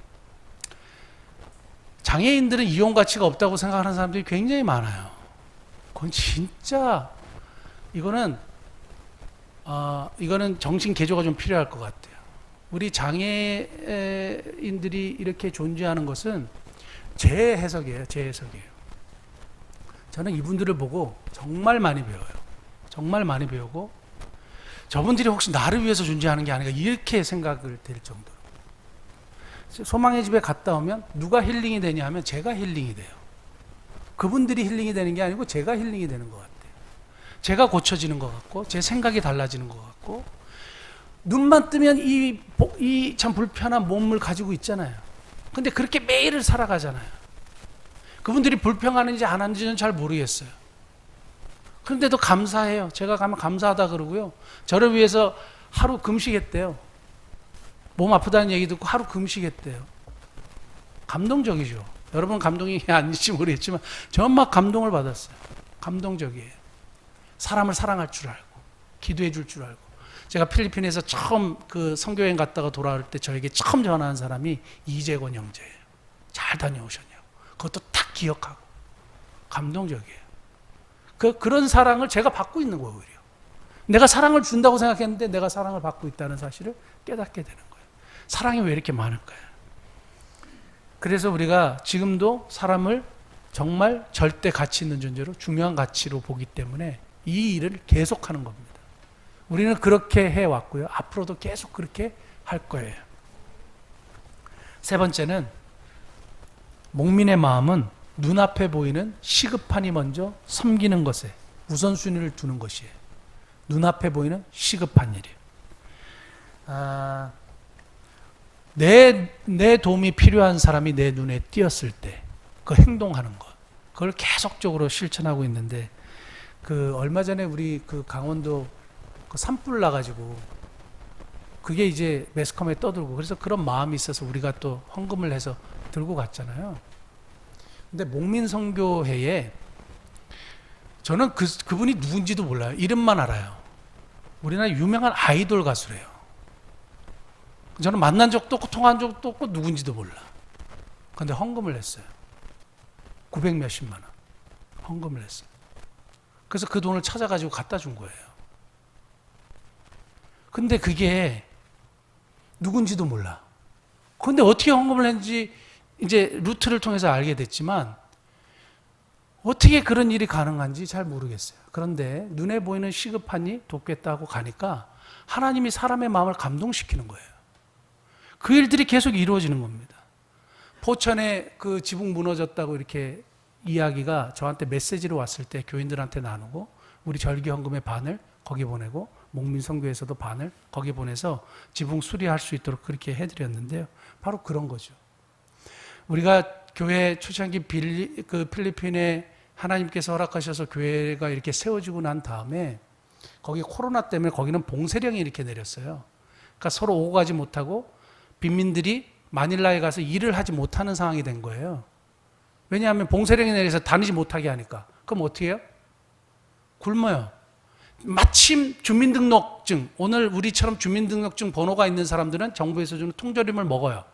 장애인들은 이용 가치가 없다고 생각하는 사람들이 굉장히 많아요. 그건 진짜, 이거는 정신 개조가 좀 필요할 것 같아요. 우리 장애인들이 이렇게 존재하는 것은 제 해석이에요. 제 해석이에요. 저는 이분들을 보고 정말 많이 배워요. 정말 많이 배우고, 저분들이 혹시 나를 위해서 존재하는 게 아닌가 이렇게 생각을 될 정도로. 소망의 집에 갔다 오면 누가 힐링이 되냐 하면 제가 힐링이 돼요. 그분들이 힐링이 되는 게 아니고 제가 힐링이 되는 것 같아요. 제가 고쳐지는 것 같고, 제 생각이 달라지는 것 같고, 눈만 뜨면 이 참 불편한 몸을 가지고 있잖아요. 근데 그렇게 매일을 살아가잖아요. 그분들이 불평하는지 안 하는지는 잘 모르겠어요. 그런데도 감사해요. 제가 가면 감사하다 그러고요. 저를 위해서 하루 금식했대요. 몸 아프다는 얘기 듣고 하루 금식했대요. 감동적이죠. 여러분 감동이 아닐지 모르겠지만 저는 막 감동을 받았어요. 감동적이에요. 사람을 사랑할 줄 알고, 기도해 줄 줄 알고. 제가 필리핀에서 처음 그 선교여행 갔다가 돌아올 때 저에게 처음 전화한 사람이 이재권 형제예요. 잘 다녀오셨냐고. 그것도 딱 기억하고. 감동적이에요. 그런 사랑을 제가 받고 있는 거예요, 오히려. 내가 사랑을 준다고 생각했는데 내가 사랑을 받고 있다는 사실을 깨닫게 되는 거예요. 사랑이 왜 이렇게 많을까요? 그래서 우리가 지금도 사람을 정말 절대 가치 있는 존재로, 중요한 가치로 보기 때문에 이 일을 계속하는 겁니다. 우리는 그렇게 해왔고요. 앞으로도 계속 그렇게 할 거예요. 세 번째는, 목민의 마음은 눈앞에 보이는 시급함이 먼저 섬기는 것에 우선순위를 두는 것이에요. 눈앞에 보이는 시급한 일이에요. 내 도움이 필요한 사람이 내 눈에 띄었을 때 그 행동하는 것, 그걸 계속적으로 실천하고 있는데, 얼마 전에 우리 강원도 산불 나가지고 그게 이제 매스컴에 떠들고, 그래서 그런 마음이 있어서 우리가 또 헌금을 해서 들고 갔잖아요. 근데 목민선교회에 저는 그분이 누군지도 몰라요. 이름만 알아요. 우리나라 유명한 아이돌 가수래요. 저는 만난 적도 없고 통화한 적도 없고 누군지도 몰라. 근데 헌금을 했어요. 900 몇십만 원 헌금을 했어요. 그래서 그 돈을 찾아가지고 갖다 준 거예요. 근데 그게 누군지도 몰라. 근데 어떻게 헌금을 했는지 이제 루트를 통해서 알게 됐지만, 어떻게 그런 일이 가능한지 잘 모르겠어요. 그런데 눈에 보이는 시급하니 돕겠다고 가니까 하나님이 사람의 마음을 감동시키는 거예요. 그 일들이 계속 이루어지는 겁니다. 포천에 그 지붕 무너졌다고 이렇게 이야기가 저한테 메시지로 왔을 때 교인들한테 나누고, 우리 절기 헌금의 반을 거기 보내고, 목민선교에서도 반을 거기 보내서 지붕 수리할 수 있도록 그렇게 해드렸는데요. 바로 그런 거죠. 우리가 교회 초창기 필리핀에 하나님께서 허락하셔서 교회가 이렇게 세워지고 난 다음에, 거기 코로나 때문에 거기는 봉쇄령이 이렇게 내렸어요. 그러니까 서로 오고 가지 못하고 빈민들이 마닐라에 가서 일을 하지 못하는 상황이 된 거예요. 왜냐하면 봉쇄령이 내려서 다니지 못하게 하니까. 그럼 어떻게 해요? 굶어요. 마침 주민등록증, 오늘 우리처럼 주민등록증 번호가 있는 사람들은 정부에서 주는 통조림을 먹어요.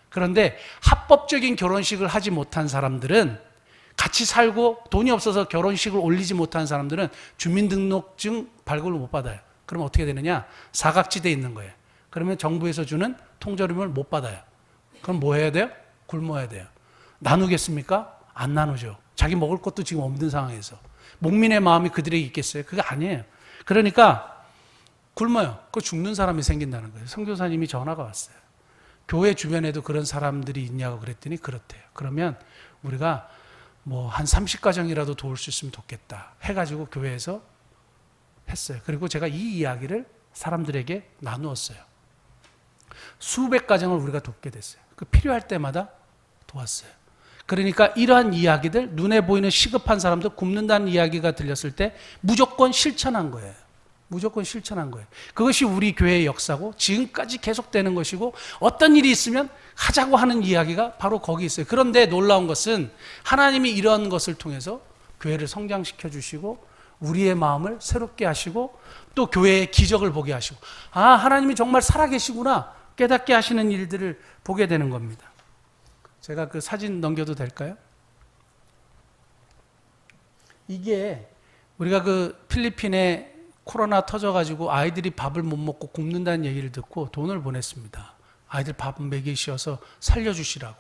그런데 합법적인 결혼식을 하지 못한 사람들은, 같이 살고 돈이 없어서 결혼식을 올리지 못한 사람들은 주민등록증 발급을 못 받아요. 그럼 어떻게 되느냐? 사각지대에 있는 거예요. 그러면 정부에서 주는 통조림을 못 받아요. 그럼 뭐 해야 돼요? 굶어야 돼요. 나누겠습니까? 안 나누죠. 자기 먹을 것도 지금 없는 상황에서. 목민의 마음이 그들에게 있겠어요? 그게 아니에요. 그러니까 굶어요. 그 죽는 사람이 생긴다는 거예요. 선교사님이 전화가 왔어요. 교회 주변에도 그런 사람들이 있냐고 그랬더니 그렇대요. 그러면 우리가 뭐 한 30가정이라도 도울 수 있으면 좋겠다 해가지고 교회에서 했어요. 그리고 제가 이 이야기를 사람들에게 나누었어요. 수백 가정을 우리가 돕게 됐어요. 그 필요할 때마다 도왔어요. 그러니까 이러한 이야기들, 눈에 보이는 시급한 사람들 굶는다는 이야기가 들렸을 때 무조건 실천한 거예요. 무조건 실천한 거예요. 그것이 우리 교회의 역사고 지금까지 계속되는 것이고 어떤 일이 있으면 하자고 하는 이야기가 바로 거기 있어요. 그런데 놀라운 것은 하나님이 이런 것을 통해서 교회를 성장시켜 주시고 우리의 마음을 새롭게 하시고 또 교회의 기적을 보게 하시고 아, 하나님이 정말 살아계시구나 깨닫게 하시는 일들을 보게 되는 겁니다. 제가 그 사진 넘겨도 될까요? 이게 우리가 그 필리핀에 코로나 터져가지고 아이들이 밥을 못 먹고 굶는다는 얘기를 듣고 돈을 보냈습니다. 아이들 밥 먹이셔서 살려주시라고.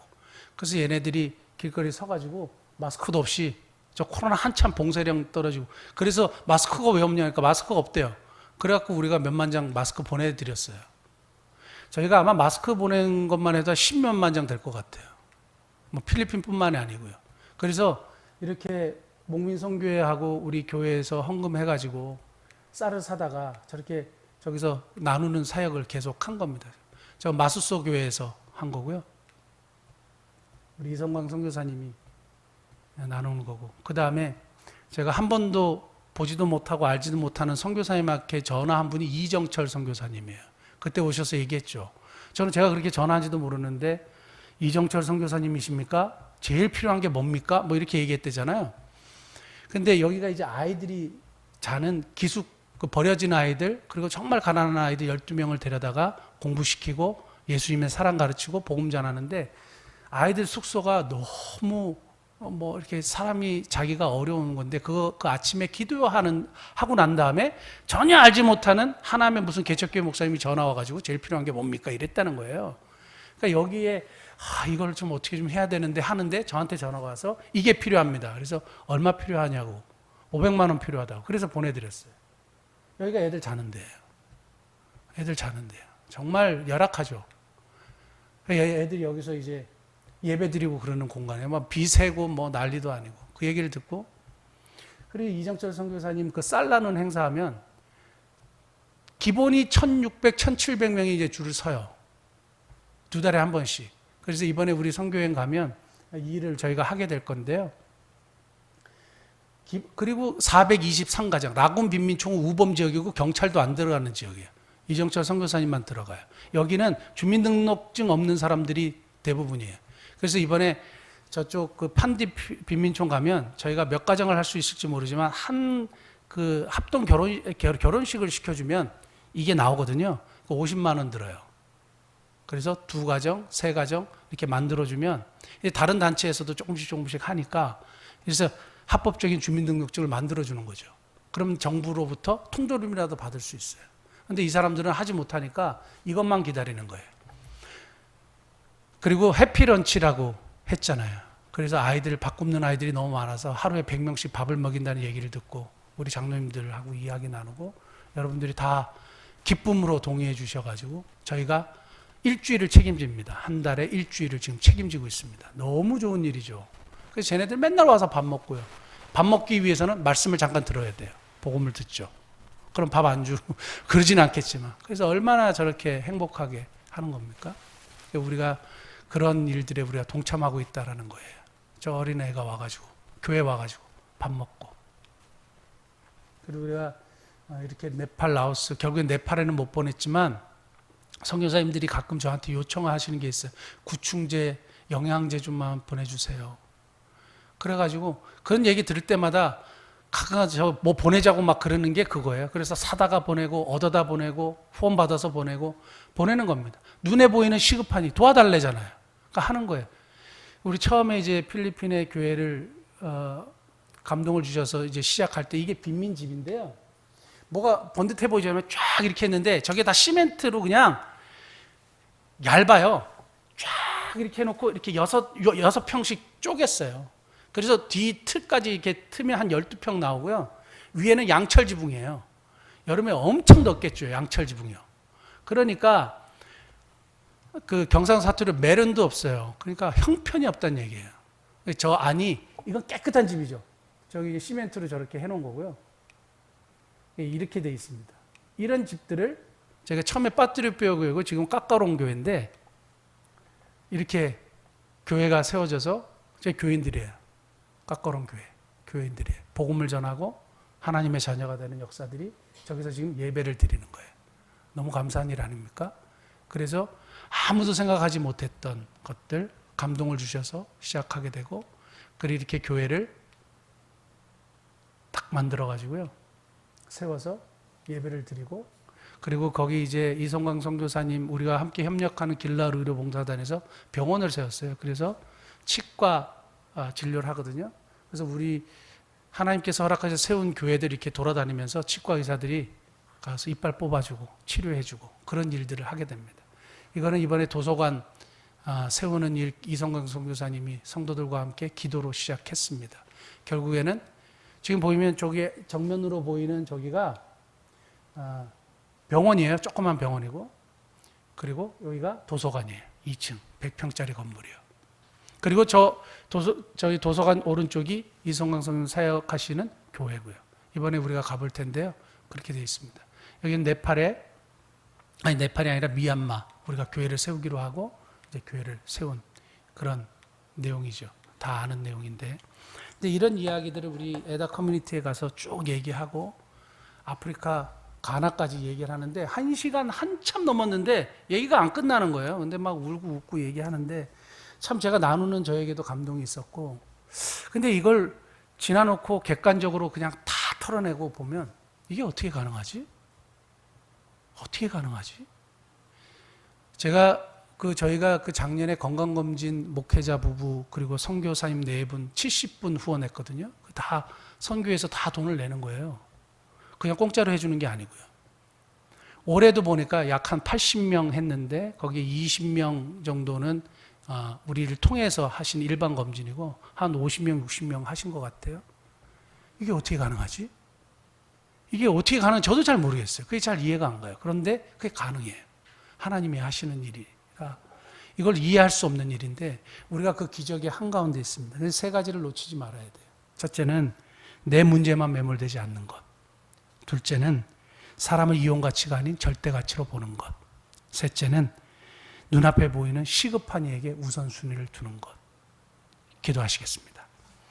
그래서 얘네들이 길거리 서가지고 마스크도 없이 저 코로나 한참 봉쇄령 떨어지고 그래서 마스크가 왜 없냐니까 마스크가 없대요. 그래갖고 우리가 몇만 장 마스크 보내드렸어요. 저희가 아마 마스크 보낸 것만 해도 10몇만 장 될 것 같아요. 뭐 필리핀뿐만이 아니고요. 그래서 이렇게 목민선교회하고 우리 교회에서 헌금해가지고 쌀을 사다가 저렇게 저기서 나누는 사역을 계속 한 겁니다. 저 마수소 교회에서 한 거고요. 우리 이성광 선교사님이 나누는 거고. 그 다음에 제가 한 번도 보지도 못하고 알지도 못하는 선교사님한테 전화한 분이 이정철 선교사님이에요. 그때 오셔서 얘기했죠. 저는 제가 그렇게 전화한지도 모르는데 이정철 선교사님이십니까? 제일 필요한 게 뭡니까? 뭐 이렇게 얘기했대잖아요. 근데 여기가 이제 아이들이 자는 기숙 그 버려진 아이들 그리고 정말 가난한 아이들 12명을 데려다가 공부시키고 예수님의 사랑 가르치고 복음 전하는데 아이들 숙소가 너무 뭐 이렇게 사람이 자기가 어려운 건데 그 아침에 하고 난 다음에 전혀 알지 못하는 하나님의 무슨 개척교회 목사님이 전화 와가지고 제일 필요한 게 뭡니까 이랬다는 거예요. 그러니까 여기에 이걸 좀 어떻게 좀 해야 되는데 하는데 저한테 전화가 와서 이게 필요합니다. 그래서 얼마 필요하냐고 500만 원 필요하다고 그래서 보내드렸어요. 여기가 애들 자는 데예요. 애들 자는 데예요. 정말 열악하죠. 애들이 여기서 이제 예배 드리고 그러는 공간이에요. 막 비 새고 뭐 난리도 아니고 그 얘기를 듣고 그리고 이정철 선교사님 그 쌀 나누는 행사하면 기본이 1600, 1700명이 이제 줄을 서요. 2달에 한 번씩. 그래서 이번에 우리 선교여행 가면 이 일을 저희가 하게 될 건데요. 그리고 423가정, 라군 빈민촌은 우범 지역이고 경찰도 안 들어가는 지역이에요. 이정철 선교사님만 들어가요. 여기는 주민등록증 없는 사람들이 대부분이에요. 그래서 이번에 저쪽 그 판디 빈민촌 가면 저희가 몇 가정을 할 수 있을지 모르지만 한 그 합동 결혼식을 시켜주면 이게 나오거든요. 50만 원 들어요. 그래서 2가정, 3가정 이렇게 만들어주면 다른 단체에서도 조금씩 하니까 그래서 합법적인 주민등록증을 만들어주는 거죠. 그럼 정부로부터 통조림이라도 받을 수 있어요. 그런데 이 사람들은 하지 못하니까 이것만 기다리는 거예요. 그리고 해피런치라고 했잖아요. 그래서 밥 굶는 아이들이 너무 많아서 하루에 100명씩 밥을 먹인다는 얘기를 듣고 우리 장로님들하고 이야기 나누고 여러분들이 다 기쁨으로 동의해 주셔가지고 저희가 일주일을 책임집니다. 한 달에 일주일을 지금 책임지고 있습니다. 너무 좋은 일이죠. 그래서 쟤네들 맨날 와서 밥 먹고요. 밥 먹기 위해서는 말씀을 잠깐 들어야 돼요. 복음을 듣죠. 그럼 밥 안 주고 그러진 않겠지만 그래서 얼마나 저렇게 행복하게 하는 겁니까? 우리가 그런 일들에 우리가 동참하고 있다라는 거예요. 저 어린애가 와가지고 교회 와가지고 밥 먹고 그리고 우리가 이렇게 네팔, 라오스 결국엔 네팔에는 못 보냈지만 선교사님들이 가끔 저한테 요청하시는 게 있어요. 구충제, 영양제 좀만 보내주세요. 그래가지고 그런 얘기 들을 때마다 저 뭐 보내자고 막 그러는 게 그거예요. 그래서 사다가 보내고 얻어다 보내고 후원 받아서 보내는 겁니다. 눈에 보이는 시급하니 도와달래잖아요. 그러니까 하는 거예요. 우리 처음에 이제 필리핀의 교회를 감동을 주셔서 이제 시작할 때 이게 빈민집인데요. 뭐가 번듯해 보이지 않으면 쫙 이렇게 했는데 저게 다 시멘트로 그냥 얇아요. 쫙 이렇게 해놓고 이렇게 6평씩 쪼갰어요. 그래서 뒤 틀까지 이렇게 트면 한 12평 나오고요. 위에는 양철 지붕이에요. 여름에 엄청 덥겠죠. 양철 지붕이요. 그러니까 그 경상 사투리 메른도 없어요. 그러니까 형편이 없다는 얘기예요. 저 안이 이건 깨끗한 집이죠. 저기 시멘트로 저렇게 해놓은 거고요. 이렇게 돼 있습니다. 이런 집들을 제가 처음에 빠뜨려 교회고 지금 깎아놓은 교회인데 이렇게 교회가 세워져서 제 교인들이에요. 깎아놓은 교인들이에요. 복음을 전하고 하나님의 자녀가 되는 역사들이 저기서 지금 예배를 드리는 거예요. 너무 감사한 일 아닙니까? 그래서 아무도 생각하지 못했던 것들 감동을 주셔서 시작하게 되고 그리고 이렇게 교회를 딱 만들어 가지고요. 세워서 예배를 드리고 그리고 거기 이제 이성광 선교사님 우리가 함께 협력하는 길라 의료봉사단에서 병원을 세웠어요. 그래서 치과 진료를 하거든요. 그래서 우리 하나님께서 허락하셔서 세운 교회들 이렇게 돌아다니면서 치과 의사들이 가서 이빨 뽑아주고 치료해주고 그런 일들을 하게 됩니다. 이거는 이번에 도서관 세우는 일 이성광 선교사님이 성도들과 함께 기도로 시작했습니다. 결국에는 지금 보이면 저기 정면으로 보이는 저기가 병원이에요. 조그만 병원이고 그리고 여기가 도서관이에요. 2층 100평짜리 건물이요. 그리고 저희 도서관 오른쪽이 이성광 선교사님 사역하시는 교회고요. 이번에 우리가 가볼 텐데요. 그렇게 되어 있습니다. 여기는 네팔이 아니라 미얀마 우리가 교회를 세우기로 하고 이제 교회를 세운 그런 내용이죠. 다 아는 내용인데. 근데 이런 이야기들을 우리 에다 커뮤니티에 가서 쭉 얘기하고 아프리카 가나까지 얘기를 하는데 1시간 한참 넘었는데 얘기가 안 끝나는 거예요. 근데 막 울고 웃고 얘기하는데 참 제가 나누는 저에게도 감동이 있었고 근데 이걸 지나놓고 객관적으로 그냥 다 털어내고 보면 이게 어떻게 가능하지? 어떻게 가능하지? 저희가 그 작년에 건강검진 목회자 부부 그리고 선교사님 4분 70분 후원했거든요. 다 선교에서 다 돈을 내는 거예요. 그냥 공짜로 해주는 게 아니고요. 올해도 보니까 약 한 80명 했는데 거기에 20명 정도는 우리를 통해서 하신 일반 검진이고 한 50명, 60명 하신 것 같아요. 이게 어떻게 가능하지? 이게 어떻게 가능한지 저도 잘 모르겠어요. 그게 잘 이해가 안 가요. 그런데 그게 가능해요. 하나님이 하시는 일이라 이걸 이해할 수 없는 일인데 우리가 그 기적의 한가운데 있습니다. 그래서 3가지를 놓치지 말아야 돼요. 첫째는 내 문제만 매몰되지 않는 것. 둘째는 사람을 이용가치가 아닌 절대가치로 보는 것. 셋째는 눈앞에 보이는 시급한 이에게 우선순위를 두는 것. 기도하시겠습니다.